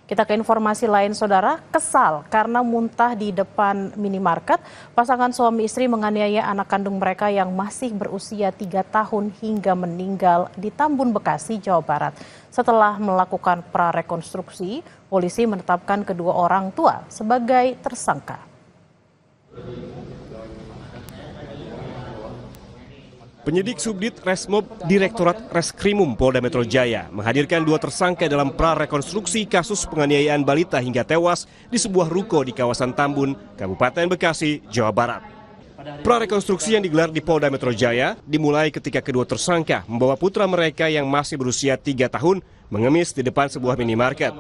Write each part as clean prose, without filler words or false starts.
Kita ke informasi lain, saudara. Kesal karena muntah di depan minimarket, pasangan suami istri menganiaya anak kandung mereka yang masih berusia 3 tahun hingga meninggal di Tambun, Bekasi, Jawa Barat. Setelah melakukan prarekonstruksi, polisi menetapkan kedua orang tua sebagai tersangka. Penyidik Subdit Resmob Direktorat Reskrimum Polda Metro Jaya menghadirkan dua tersangka dalam prarekonstruksi kasus penganiayaan balita hingga tewas di sebuah ruko di kawasan Tambun, Kabupaten Bekasi, Jawa Barat. Prarekonstruksi yang digelar di Polda Metro Jaya dimulai ketika kedua tersangka membawa putra mereka yang masih berusia 3 tahun mengemis di depan sebuah minimarket.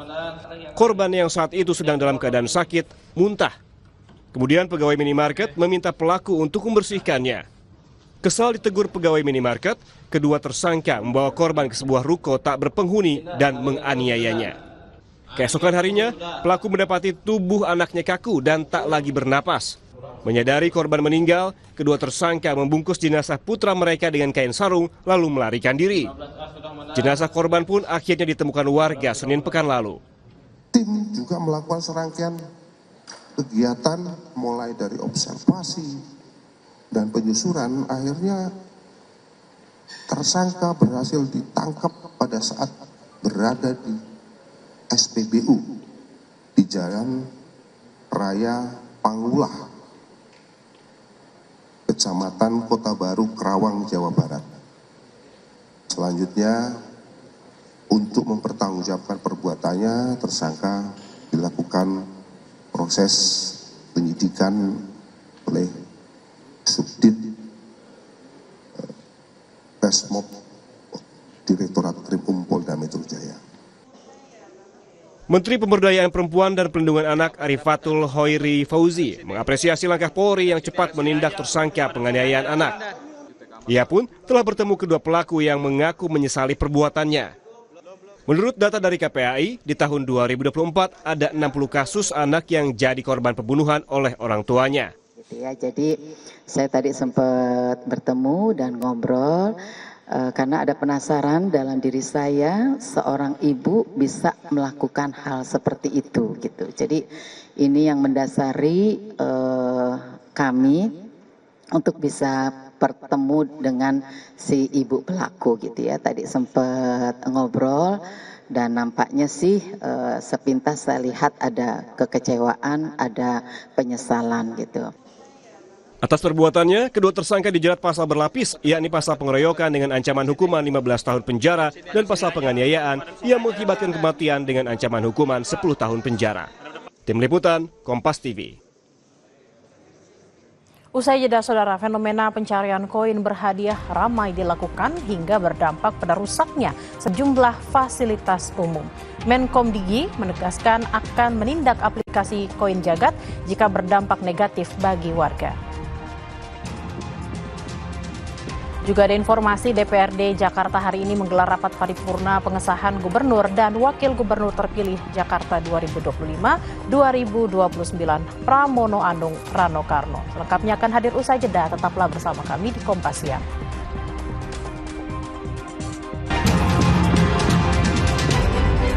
Korban yang saat itu sedang dalam keadaan sakit, muntah. Kemudian pegawai minimarket meminta pelaku untuk membersihkannya. Kesal ditegur pegawai minimarket, kedua tersangka membawa korban ke sebuah ruko tak berpenghuni dan menganiayanya. Keesokan harinya, pelaku mendapati tubuh anaknya kaku dan tak lagi bernapas. Menyadari korban meninggal, kedua tersangka membungkus jenazah putra mereka dengan kain sarung lalu melarikan diri. Jenazah korban pun akhirnya ditemukan warga Senin pekan lalu. Tim juga melakukan serangkaian kegiatan mulai dari observasi dan penyusuran, akhirnya tersangka berhasil ditangkap pada saat berada di SPBU di Jalan Raya Pangulah, Kecamatan Kota Baru, Kerawang, Jawa Barat. Selanjutnya, untuk mempertanggungjawabkan perbuatannya, tersangka dilakukan proses penyidikan oleh Subdit Resmob Direktorat Reskrimum Polda Metro Jaya. Menteri Pemberdayaan Perempuan dan Perlindungan Anak Arifatul Hoiri Fauzi mengapresiasi langkah Polri yang cepat menindak tersangka penganiayaan anak. Ia pun telah bertemu kedua pelaku yang mengaku menyesali perbuatannya. Menurut data dari KPAI, di tahun 2024 ada 60 kasus anak yang jadi korban pembunuhan oleh orang tuanya. Jadi saya tadi sempat bertemu dan ngobrol karena ada penasaran dalam diri saya, seorang ibu bisa melakukan hal seperti itu gitu. Jadi ini yang mendasari kami untuk bisa bertemu dengan si ibu pelaku gitu ya. Tadi sempat ngobrol dan nampaknya sih sepintas saya lihat ada kekecewaan, ada penyesalan gitu. Atas perbuatannya, kedua tersangka dijerat pasal berlapis, yakni pasal pengeroyokan dengan ancaman hukuman 15 tahun penjara dan pasal penganiayaan yang mengakibatkan kematian dengan ancaman hukuman 10 tahun penjara. Tim Liputan, Kompas TV. Usai jeda, saudara, fenomena pencarian koin berhadiah ramai dilakukan hingga berdampak pada rusaknya sejumlah fasilitas umum. Menkomdigi menegaskan akan menindak aplikasi Koin Jagat jika berdampak negatif bagi warga. Juga ada informasi DPRD Jakarta hari ini menggelar rapat paripurna pengesahan gubernur dan wakil gubernur terpilih Jakarta 2025-2029 Pramono Anung Rano Karno. Selengkapnya akan hadir usai jeda, tetaplah bersama kami di Kompas Siang.